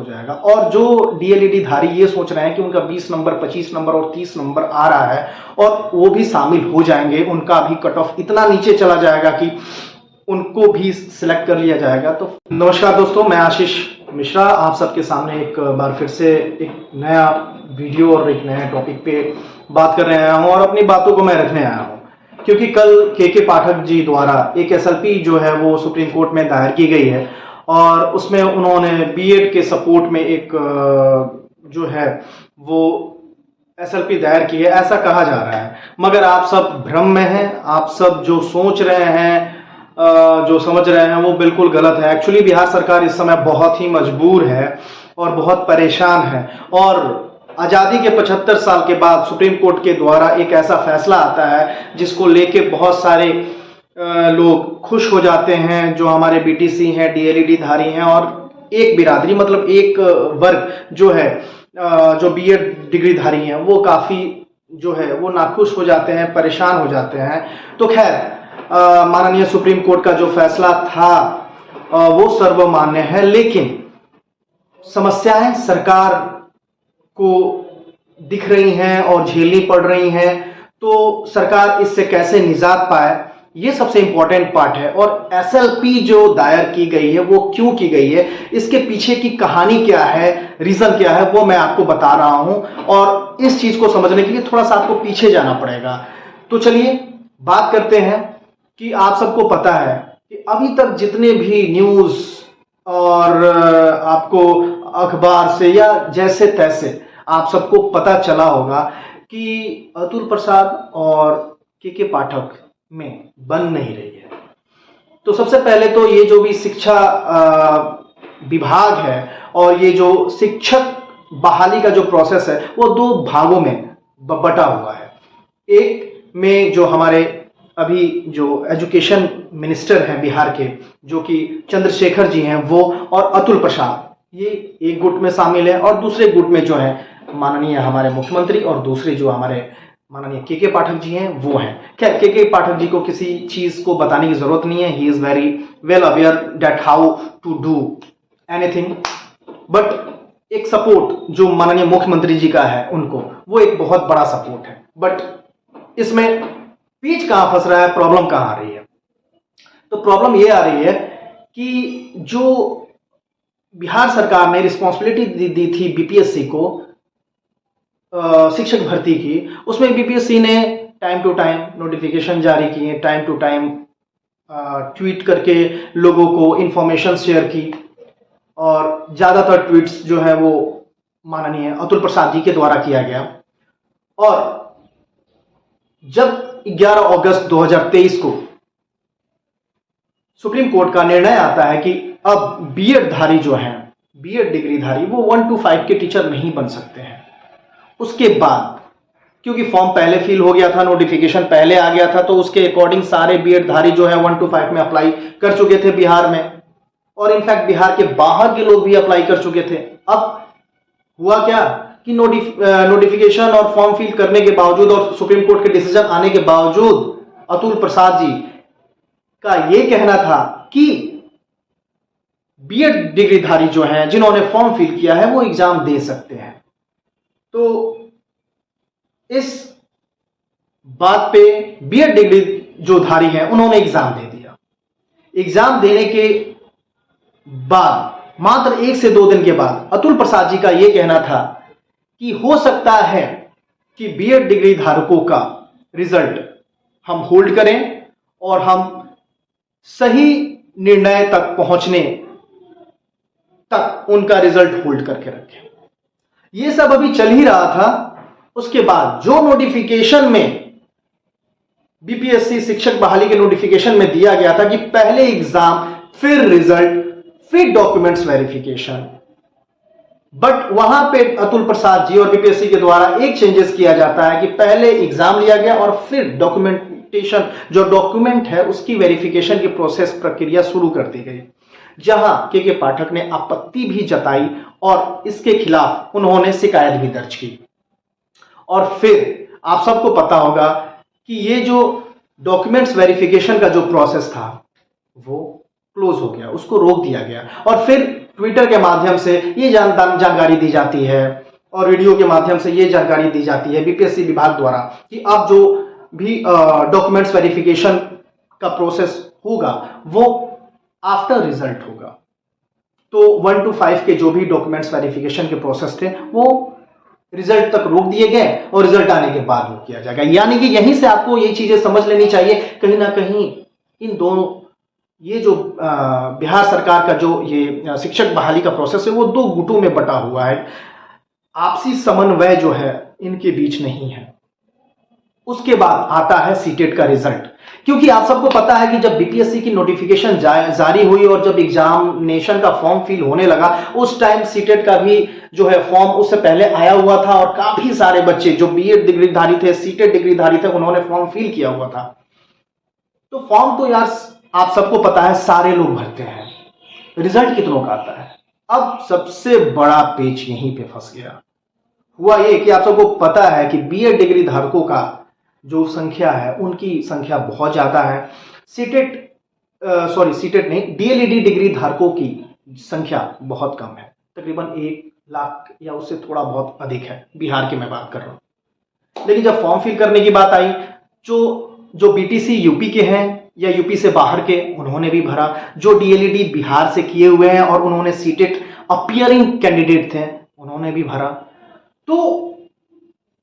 हो जाएगा। और जो डीएलईडी धारी ये सोच रहे हैं कि उनका 20 नंबर, 25 नंबर और 30 नंबर आ रहा है और वो भी शामिल हो जाएंगे, उनका भी कट ऑफ इतना नीचे चला जाएगा कि उनको भी सिलेक्ट कर लिया जाएगा। तो नमस्कार दोस्तों, मैं आशीष मिश्रा आप सबके सामने एक बार फिर से एक नया वीडियो और एक नया टॉपिक पे बात करने आया हूँ और अपनी बातों को मैं रखने आया हूँ, क्योंकि कल के पाठक जी द्वारा एक एसएलपी जो है वो सुप्रीम कोर्ट में दायर की गई है और उसमें उन्होंने बीएड के सपोर्ट में एक जो है वो एसएलपी दायर की है, ऐसा कहा जा रहा है। मगर आप सब भ्रम में हैं, आप सब जो सोच रहे हैं, जो समझ रहे हैं, वो बिल्कुल गलत है। एक्चुअली बिहार सरकार इस समय बहुत ही मजबूर है और बहुत परेशान है और आज़ादी के 75 साल के बाद सुप्रीम कोर्ट के द्वारा एक ऐसा फैसला आता है जिसको लेके बहुत सारे लोग खुश हो जाते हैं, जो हमारे बीटीसी हैं, डीएलईडी धारी हैं, और एक बिरादरी मतलब एक वर्ग जो है जो बीएड डिग्री धारी हैं वो काफ़ी जो है वो नाखुश हो जाते हैं, परेशान हो जाते हैं। तो खैर माननीय सुप्रीम कोर्ट का जो फैसला था वो सर्वमान्य है, लेकिन समस्याएं सरकार को दिख रही हैं और झेलनी पड़ रही हैं। तो सरकार इससे कैसे निजात पाए, ये सबसे इंपॉर्टेंट पार्ट है। और एसएलपी जो दायर की गई है वो क्यों की गई है, इसके पीछे की कहानी क्या है, रीजन क्या है, वो मैं आपको बता रहा हूं। और इस चीज को समझने के लिए थोड़ा सा आपको पीछे जाना पड़ेगा। तो चलिए बात करते हैं कि आप सबको पता है कि अभी तक जितने भी न्यूज और आपको अखबार से या जैसे तैसे आप सबको पता चला होगा कि अतुल प्रसाद और के पाठक में बन नहीं रही है। तो सबसे पहले तो ये जो भी शिक्षा विभाग है और ये जो शिक्षक बहाली का जो प्रोसेस है वो दो भागों में बटा हुआ है। एक में जो हमारे अभी जो एजुकेशन मिनिस्टर हैं बिहार के, जो कि चंद्रशेखर जी हैं, वो और अतुल प्रसाद, ये एक गुट में शामिल है। और दूसरे गुट में जो है माननीय हमारे मुख्यमंत्री और दूसरे जो हमारे माननीय के पाठक जी हैं वो हैं। खैर के पाठक जी को किसी चीज को बताने की जरूरत नहीं है, he is very well aware that how to do anything. But एक सपोर्ट जो माननीय मुख्यमंत्री जी का है उनको, वो एक बहुत बड़ा सपोर्ट है। बट इसमें बीच कहां फंस रहा है, प्रॉब्लम कहां आ रही है? तो प्रॉब्लम ये आ रही है कि जो बिहार सरकार ने रिस्पॉन्सिबिलिटी दी थी बीपीएससी को शिक्षक भर्ती की, उसमें बीपीएससी ने टाइम टू टाइम नोटिफिकेशन जारी किए, टाइम टू टाइम ट्वीट करके लोगों को इंफॉर्मेशन शेयर की और ज़्यादातर ट्वीट्स जो है वो माननीय अतुल प्रसाद जी के द्वारा किया गया। और जब 11 अगस्त 2023 को सुप्रीम कोर्ट का निर्णय आता है कि अब बीएड धारी जो हैं, बीएड डिग्री धारी, वो 1 to 5 के टीचर नहीं बन सकते हैं। उसके बाद क्योंकि फॉर्म पहले फिल हो गया था, नोटिफिकेशन पहले आ गया था, तो उसके अकॉर्डिंग सारे बीएड धारी जो है 1 to 5 में अप्लाई कर चुके थे बिहार में, और इनफैक्ट बिहार के बाहर के लोग भी अप्लाई कर चुके थे। अब हुआ क्या कि नोटिफिकेशन और फॉर्म फिल करने के बावजूद और सुप्रीम कोर्ट के डिसीजन आने के बावजूद अतुल प्रसाद जी का यह कहना था कि बीएड डिग्रीधारी जो हैं, जिन्होंने फॉर्म फिल किया है, वो एग्जाम दे सकते हैं। तो इस बात पे बीएड डिग्री जो धारी हैं उन्होंने एग्जाम दे दिया। एग्जाम देने के बाद मात्र 1 से 2 दिन के बाद अतुल प्रसाद जी का यह कहना था कि हो सकता है कि बीएड डिग्री धारकों का रिजल्ट हम होल्ड करें और हम सही निर्णय तक पहुंचने तक उनका रिजल्ट होल्ड करके रखें। यह सब अभी चल ही रहा था। उसके बाद जो नोटिफिकेशन में बीपीएससी शिक्षक बहाली के नोटिफिकेशन में दिया गया था कि पहले एग्जाम, फिर रिजल्ट, फिर डॉक्यूमेंट्स वेरिफिकेशन, बट वहां पे अतुल प्रसाद जी और बीपीएससी के द्वारा एक चेंजेस किया जाता है कि पहले एग्जाम लिया गया और फिर डॉक्यूमेंटेशन, जो डॉक्यूमेंट है उसकी वेरिफिकेशन की प्रोसेस, प्रक्रिया शुरू कर दी गई, जहां के पाठक ने आपत्ति भी जताई और इसके खिलाफ उन्होंने शिकायत भी दर्ज की। और फिर आप सबको पता होगा कि ये जो डॉक्यूमेंट्स वेरिफिकेशन का जो प्रोसेस था वो क्लोज हो गया, उसको रोक दिया गया। और फिर ट्विटर के माध्यम से ये जानकारी दी जाती है और वीडियो के माध्यम से ये जानकारी दी जाती है बीपीएससी विभाग द्वारा कि अब जो भी डॉक्यूमेंट्स वेरिफिकेशन का प्रोसेस होगा वो आफ्टर रिजल्ट होगा। तो 1 to 5 के जो भी डॉक्यूमेंट्स वेरिफिकेशन के प्रोसेस थे वो रिजल्ट तक रोक दिए गए और रिजल्ट आने के बाद वो किया जाएगा। यानी कि यहीं से आपको ये चीजें समझ लेनी चाहिए, कहीं ना कहीं इन दोनों ये जो बिहार सरकार का जो ये शिक्षक बहाली का प्रोसेस है वो दो गुटों में बटा हुआ है। आपसी समन्वय जो है इनके बीच नहीं है। उसके बाद आता है सीटेट का रिजल्ट, क्योंकि आप सबको पता है कि जब बीपीएससी की नोटिफिकेशन जारी हुई और जब एग्जामिनेशन का फॉर्म फिल होने लगा उस टाइम सीटेट का भी जो है फॉर्म उससे पहले आया हुआ था और काफी सारे बच्चे जो बीएड डिग्रीधारी थे, सीटेट डिग्रीधारी थे, उन्होंने फॉर्म फिल किया हुआ था। तो फॉर्म तो यार आप सबको पता है सारे लोग भरते हैं, रिजल्ट कितनों का आता है। अब सबसे बड़ा पेच यहीं पे फंस गया। हुआ ये कि आप सबको पता है कि बीएड डिग्री धारकों का जो संख्या है उनकी संख्या बहुत ज्यादा है। सीटेट नहीं, डीएलईडी डिग्री धारकों की संख्या बहुत कम है, तकरीबन 1 लाख या उससे थोड़ा बहुत अधिक है, बिहार की मैं बात कर रहा हूं। लेकिन जब फॉर्म फिल करने की बात आई, जो बीटीसी यूपी के हैं या यूपी से बाहर के उन्होंने भी भरा, जो डीएलईडी बिहार से किए हुए हैं और उन्होंने सीटेट अपियरिंग कैंडिडेट थे उन्होंने भी भरा। तो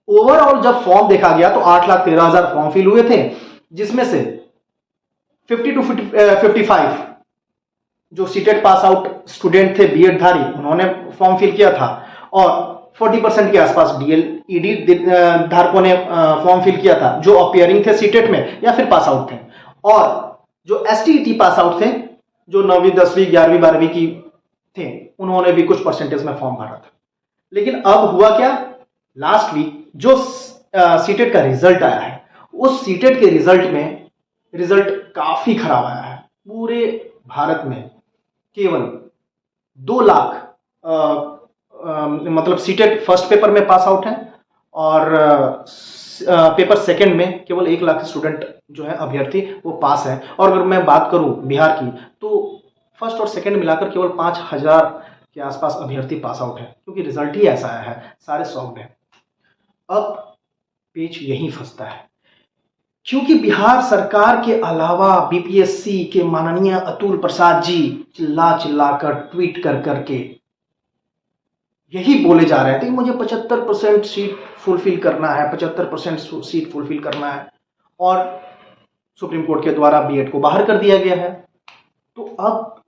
ओवरऑल जब फॉर्म देखा गया तो 8,13,000 फॉर्म फिल हुए थे, जिसमें से 50 to 55 जो सीटेट पास आउट स्टूडेंट थे बीएड धारी उन्होंने फॉर्म फिल किया था और 40% के आसपास डीएलईडी धारकों ने फॉर्म फिल किया था जो अपियरिंग थे सीटेट में या फिर पास आउट थे। और जो एसटीईटी पास आउट थे जो 9वीं 10वीं 11वीं 12वीं की थे उन्होंने भी कुछ परसेंटेज में फॉर्म भरा था। लेकिन अब हुआ क्या, लास्ट वीक जो सीटेट का रिजल्ट आया है उस सीटेट के रिजल्ट में रिजल्ट काफी खराब आया है। पूरे भारत में केवल 2 लाख मतलब सीटेट फर्स्ट पेपर में पास आउट है और पेपर सेकंड में केवल 1 लाख स्टूडेंट जो है अभ्यर्थी वो पास है। और अगर मैं बात करूं बिहार की तो फर्स्ट और सेकंड मिलाकर केवल 5,000 के आसपास अभ्यर्थी पास आउट है, क्योंकि रिजल्ट ही ऐसा आया है, सारे सॉफ्ट है। अब पेच यहीं फंसता है, क्योंकि बिहार सरकार के अलावा बीपीएससी के माननीय अतुल प्रसाद जी चिल्लाकर ट्वीट कर करके यही बोले जा रहे थे कि मुझे 75% सीट फुलफिल करना है, 75% सीट फुलफिल करना है, और सुप्रीम कोर्ट के द्वारा बीएड को बाहर कर दिया गया है। तो अब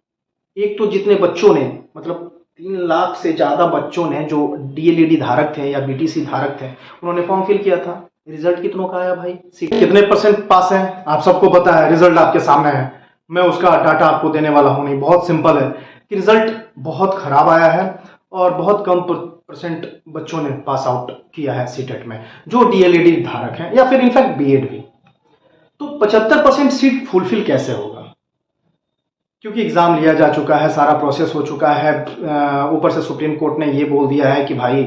एक तो जितने बच्चों ने मतलब 3 लाख से ज्यादा बच्चों ने जो डीएलईडी धारक थे या बीटीसी धारक थे उन्होंने फॉर्म फिल किया था। रिजल्ट कितनों का आया भाई, सीट कितने % पास है आप सबको पता है, रिजल्ट आपके सामने है, मैं उसका डाटा आपको देने वाला हूं नहीं। बहुत सिंपल है कि रिजल्ट बहुत खराब आया है और बहुत कम % बच्चों ने पास आउट किया है सीटेट में जो डीएलईडी धारक हैं या फिर इनफैक्ट बीएड भी। तो 75% सीट फुलफिल कैसे होगा, क्योंकि एग्जाम लिया जा चुका है, सारा प्रोसेस हो चुका है, ऊपर से सुप्रीम कोर्ट ने ये बोल दिया है कि भाई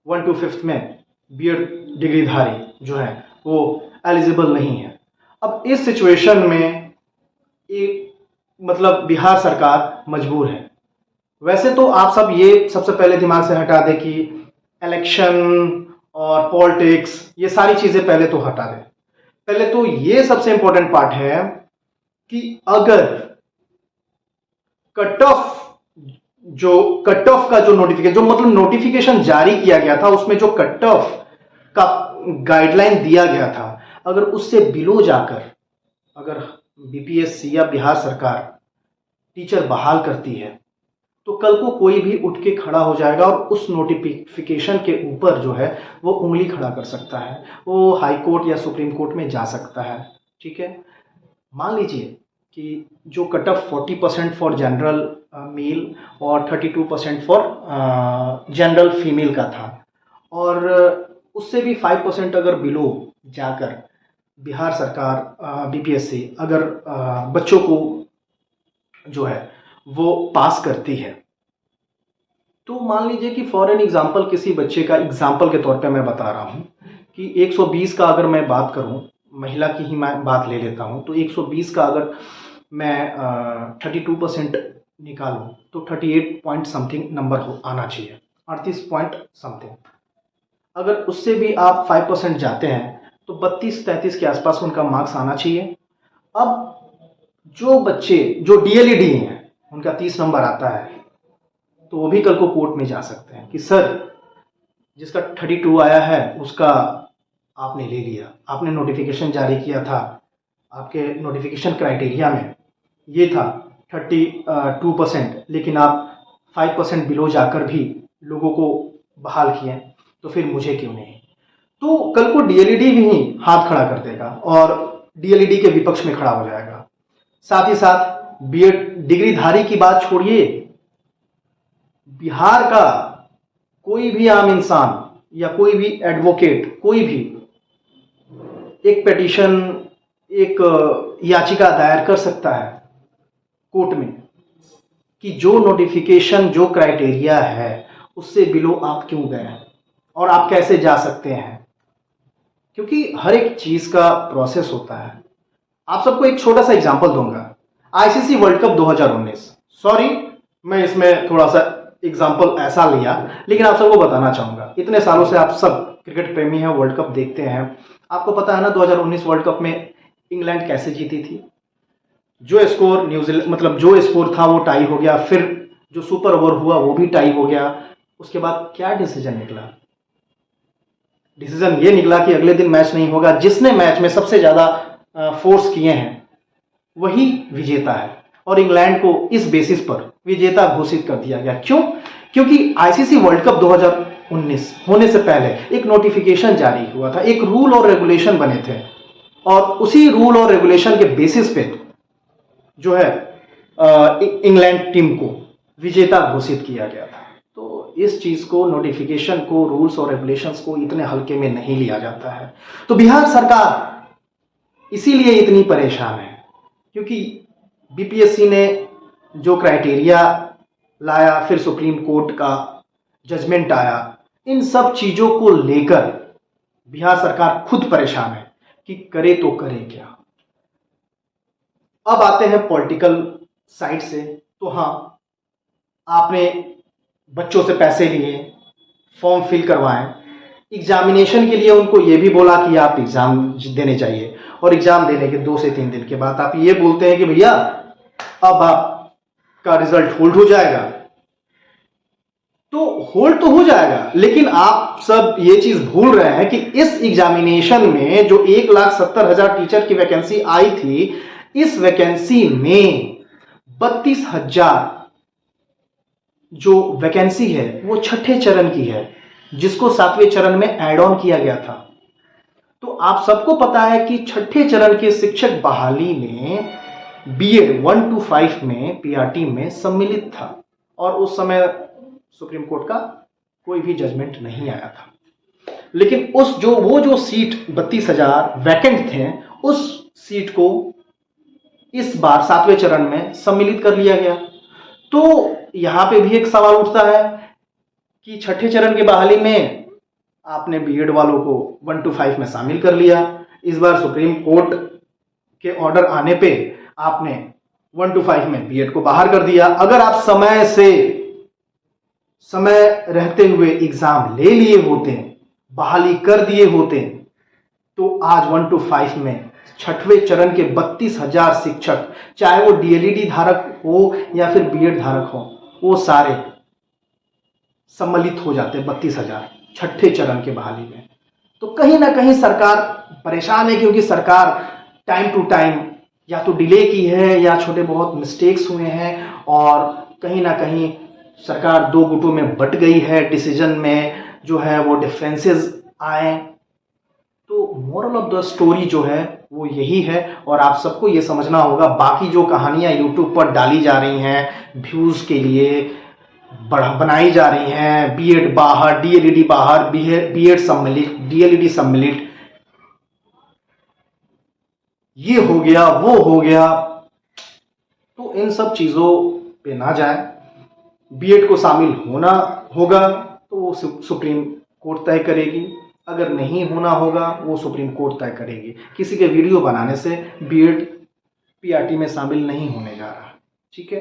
1 to 5 में बीएड डिग्रीधारी जो है वो एलिजिबल नहीं है। अब इस सिचुएशन में मतलब बिहार सरकार मजबूर है। वैसे तो आप सब ये सबसे पहले दिमाग से हटा दें कि इलेक्शन और पॉलिटिक्स ये सारी चीजें पहले तो हटा दें। पहले तो ये सबसे इंपॉर्टेंट पार्ट है कि अगर कट ऑफ का जो नोटिफिकेशन जो मतलब नोटिफिकेशन जारी किया गया था उसमें जो कट ऑफ का गाइडलाइन दिया गया था, अगर उससे बिलो जाकर अगर बीपीएससी या बिहार सरकार टीचर बहाल करती है तो कल को कोई भी उठ के खड़ा हो जाएगा और उस नोटिफिकेशन के ऊपर जो है वो उंगली खड़ा कर सकता है, वो हाई कोर्ट या सुप्रीम कोर्ट में जा सकता है। ठीक है, मान लीजिए कि जो cut off 40% for general mail और 32% फॉर जनरल फीमेल का था और उससे भी 5% अगर बिलो जाकर बिहार सरकार बीपीएससी अगर बच्चों को जो है वो पास करती है, तो मान लीजिए कि फॉर एन एग्जाम्पल किसी बच्चे का एग्जाम्पल के तौर पे मैं बता रहा हूँ कि 120 का अगर मैं बात करूँ, महिला की ही मैं बात ले लेता हूँ, तो 120 का अगर मैं 32% निकालूं तो 38 पॉइंट समथिंग नंबर हो आना चाहिए, 38 पॉइंट समथिंग। अगर उससे भी आप 5% जाते हैं तो 32-33 के आसपास उनका मार्क्स आना चाहिए। अब जो बच्चे जो डीएलईडी हैं उनका 30 नंबर आता है तो वो भी कल को कोर्ट में जा सकते हैं कि सर जिसका 32 आया है उसका आपने ले लिया, आपने नोटिफिकेशन जारी किया था, आपके नोटिफिकेशन क्राइटेरिया में ये था 32%, लेकिन आप 5% बिलो जाकर भी लोगों को बहाल किए, तो फिर मुझे क्यों नहीं। तो कल को डीएलईडी भी हाथ खड़ा कर देगा और डीएलईडी के विपक्ष में खड़ा हो जाएगा। साथ ही साथ बीएड डिग्रीधारी की बात छोड़िए, बिहार का कोई भी आम इंसान या कोई भी एडवोकेट, कोई भी एक पिटीशन, एक याचिका दायर कर सकता है कोर्ट में कि जो नोटिफिकेशन, जो क्राइटेरिया है उससे बिलो आप क्यों गए और आप कैसे जा सकते हैं, क्योंकि हर एक चीज का प्रोसेस होता है। आप सबको एक छोटा सा एग्जांपल दूंगा, आईसीसी वर्ल्ड कप 2019, सॉरी मैं इसमें थोड़ा सा एग्जांपल ऐसा लिया, लेकिन आप सबको बताना चाहूंगा, इतने सालों से आप सब क्रिकेट प्रेमी हैं, वर्ल्ड कप देखते हैं, आपको पता है ना 2019 वर्ल्ड कप में इंग्लैंड कैसे जीती थी। जो स्कोर न्यूजीलैंड, मतलब जो स्कोर था वो टाई हो गया, फिर जो सुपर ओवर हुआ वो भी टाई हो गया। उसके बाद क्या डिसीजन निकला? डिसीजन ये निकला कि अगले दिन मैच नहीं होगा, जिसने मैच में सबसे ज्यादा फोर्स किए हैं वही विजेता है, और इंग्लैंड को इस बेसिस पर विजेता घोषित कर दिया गया। क्यों? क्योंकि आईसीसी वर्ल्ड कप 2019 होने से पहले एक नोटिफिकेशन जारी हुआ था, एक रूल और रेगुलेशन बने थे, और उसी रूल और रेगुलेशन के बेसिस पे जो है इंग्लैंड टीम को विजेता घोषित किया गया था। तो इस चीज को, नोटिफिकेशन को, रूल्स और रेगुलेशंस को इतने हल्के में नहीं लिया जाता है। तो बिहार सरकार इसीलिए इतनी परेशान है, क्योंकि बीपीएससी ने जो क्राइटेरिया लाया, फिर सुप्रीम कोर्ट का जजमेंट आया, इन सब चीजों को लेकर बिहार सरकार खुद परेशान है कि करे तो करे क्या। अब आते हैं पॉलिटिकल साइड से। तो हाँ, आपने बच्चों से पैसे लिए, फॉर्म फिल करवाएं, एग्जामिनेशन के लिए उनको ये भी बोला कि आप एग्जाम देने चाहिए, और एग्जाम देने के 2 से 3 दिन के बाद आप ये बोलते हैं कि भैया अब आपका रिजल्ट होल्ड हो जाएगा। तो होल्ड तो हो जाएगा, लेकिन आप सब ये चीज भूल रहे हैं कि इस एग्जामिनेशन में जो 1,70,000 टीचर की वैकेंसी आई थी, इस वैकेंसी में 32,000 जो वैकेंसी है वो छठे चरण की है, जिसको 7वें चरण में ऐड ऑन किया गया था। तो आप सबको पता है कि छठे चरण के शिक्षक बहाली में बीएड 1 to 5 में पीआरटी में सम्मिलित था, और उस समय सुप्रीम कोर्ट का कोई भी जजमेंट नहीं आया था। लेकिन वो जो सीट 32,000 वैकेंट थे, उस सीट को इस बार 7वें चरण में सम्मिलित कर लिया गया। तो यहां पे भी एक सवाल उठता है कि छठे चरण की बहाली में आपने बीएड वालों को 1 to 5 में शामिल कर लिया, इस बार सुप्रीम कोर्ट के ऑर्डर आने पे आपने 1 to 5 में बीएड को बाहर कर दिया। अगर आप समय रहते हुए एग्जाम ले लिए होते, बहाली कर दिए होते, तो आज 1 to 5 में छठवें चरण के 32,000 शिक्षक, चाहे वो डीएलईडी धारक हो या फिर बीएड धारक हो, वो सारे सम्मिलित हो जाते 32,000 छठे चरण के बहाली में। तो कहीं ना कहीं सरकार परेशान है, क्योंकि सरकार टाइम टू टाइम या तो डिले की है या छोटे बहुत मिस्टेक्स हुए हैं, और कहीं ना कहीं सरकार 2 गुटों में बट गई है, डिसीजन में जो है वो डिफरेंसेस आए। तो मोरल ऑफ द स्टोरी जो है वो यही है, और आप सबको ये समझना होगा, बाकी जो कहानियां यूट्यूब पर डाली जा रही हैं व्यूज के लिए, बनाई जा रही हैं, बीएड बाहर, डीएलईडी बाहर, बीएड सम्मिलित, डीएलईडी सम्मिलित, ये हो गया वो हो गया, तो इन सब चीजों पे ना जाए। बीएड को शामिल होना होगा तो वो सुप्रीम कोर्ट तय करेगी, अगर नहीं होना होगा वो सुप्रीम कोर्ट तय करेगी। किसी के वीडियो बनाने से बीएड पीआरटी में शामिल नहीं होने जा रहा। ठीक है,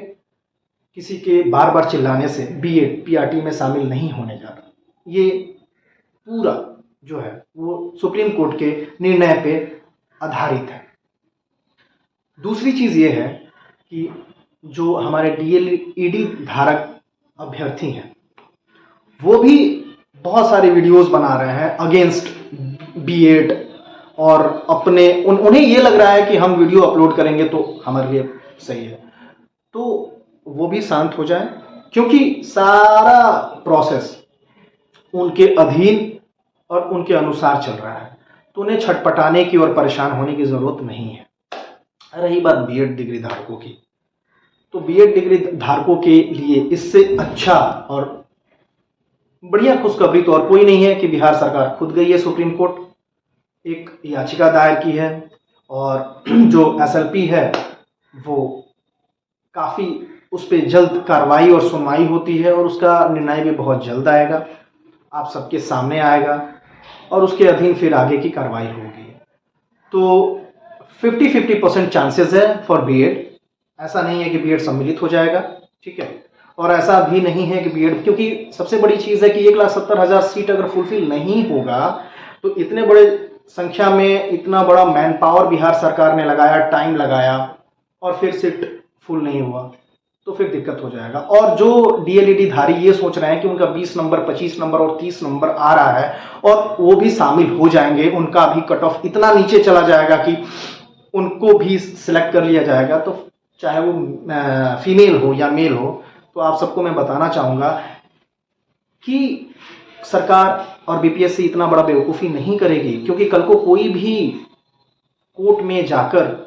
किसी के बार बार चिल्लाने से बीएड पीआरटी में शामिल नहीं होने जा रहा। ये पूरा जो है वो सुप्रीम कोर्ट के निर्णय पे आधारित है। दूसरी चीज ये है कि जो हमारे डीएलईडी धारक अभ्यर्थी हैं वो भी बहुत सारे वीडियोस बना रहे हैं अगेंस्ट बीएड, और अपने उन्हें ये लग रहा है कि हम वीडियो अपलोड करेंगे तो हमारे लिए सही है। तो वो भी शांत हो जाए, क्योंकि सारा प्रोसेस उनके अधीन और उनके अनुसार चल रहा है, तो उन्हें छटपटाने की और परेशान होने की जरूरत नहीं है। रही बात बीएड डिग्री धारकों की, तो बीएड डिग्री धारकों के लिए इससे अच्छा और बढ़िया खुशखबरी तो और कोई नहीं है कि बिहार सरकार खुद गई है सुप्रीम कोर्ट, एक याचिका दायर की है, और जो एसएलपी है वो काफ़ी उस पर जल्द कार्रवाई और सुनवाई होती है, और उसका निर्णय भी बहुत जल्द आएगा, आप सबके सामने आएगा, और उसके अधीन फिर आगे की कार्रवाई होगी। तो 50-50% चांसेस है फॉर बीएड। ऐसा नहीं है कि बीएड सम्मिलित हो जाएगा, ठीक है, और ऐसा भी नहीं है कि बीएड, क्योंकि सबसे बड़ी चीज़ है कि 1,70,000 सीट अगर फुलफिल नहीं होगा तो इतने बड़े संख्या में इतना बड़ा मैन पावर बिहार सरकार ने लगाया, टाइम लगाया, और फिर सीट फुल नहीं हुआ तो फिर दिक्कत हो जाएगा। और जो डीएलईडी धारी ये सोच रहे हैं कि उनका 20 नंबर, 25 नंबर और 30 नंबर आ रहा है और वो भी शामिल हो जाएंगे, उनका भी कट ऑफ इतना नीचे चला जाएगा कि उनको भी सिलेक्ट कर लिया जाएगा, तो चाहे वो फीमेल हो या मेल हो, तो आप सबको मैं बताना चाहूँगा कि सरकार और बीपीएससी इतना बड़ा बेवकूफ़ी नहीं करेगी, क्योंकि कल को कोई भी कोर्ट में जाकर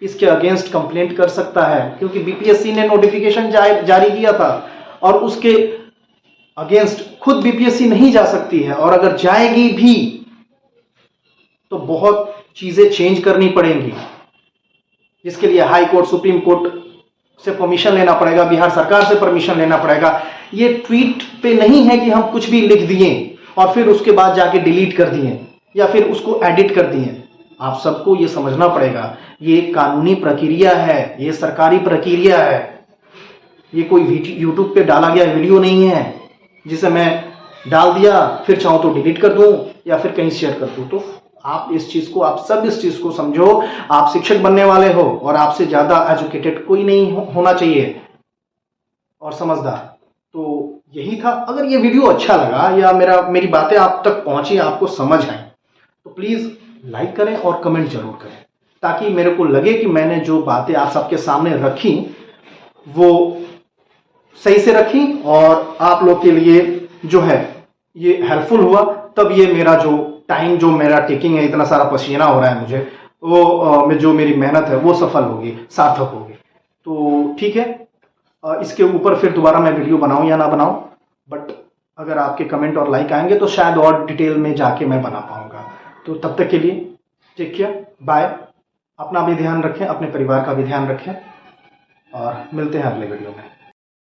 इसके अगेंस्ट कंप्लेंट कर सकता है, क्योंकि बीपीएससी ने नोटिफिकेशन जारी किया था और उसके अगेंस्ट खुद बीपीएससी नहीं जा सकती है, और अगर जाएगी भी तो बहुत चीज़ें चेंज करनी पड़ेंगी, जिसके लिए हाई कोर्ट, सुप्रीम कोर्ट से परमिशन लेना पड़ेगा, बिहार सरकार से परमिशन लेना पड़ेगा। ये ट्वीट पे नहीं है कि हम कुछ भी लिख दिए और फिर उसके बाद जाके डिलीट कर दिए या फिर उसको एडिट कर दिए। आप सबको ये समझना पड़ेगा, ये कानूनी प्रक्रिया है, ये सरकारी प्रक्रिया है, ये कोई यूट्यूब पे डाला गया वीडियो नहीं है जिसे मैं डाल दिया फिर चाहूँ तो डिलीट कर दूँ या फिर कहीं शेयर कर दूँ। तो आप इस चीज़ को, आप सब इस चीज़ को समझो। आप शिक्षक बनने वाले हो और आपसे ज़्यादा एजुकेटेड कोई नहीं होना चाहिए और समझदार। तो यही था। अगर ये वीडियो अच्छा लगा या मेरी बातें आप तक पहुंची, आपको समझ आई, तो प्लीज़ लाइक करें और कमेंट जरूर करें, ताकि मेरे को लगे कि मैंने जो बातें आप सबके सामने रखी वो सही से रखी और आप लोग के लिए जो है ये हेल्पफुल हुआ। तब ये मेरा जो टाइम, जो मेरा टेकिंग है, इतना सारा पसीना हो रहा है मुझे, वो जो मेरी मेहनत है वो सफल होगी, सार्थक होगी। तो ठीक है, इसके ऊपर फिर दोबारा मैं वीडियो बनाऊं या ना बनाऊं, बट अगर आपके कमेंट और लाइक आएंगे तो शायद और डिटेल में जाके मैं बना पाऊंगा। तो तब तक के लिए टेक केयर, बाय। अपना भी ध्यान रखें, अपने परिवार का भी ध्यान रखें, और मिलते हैं अगले वीडियो में।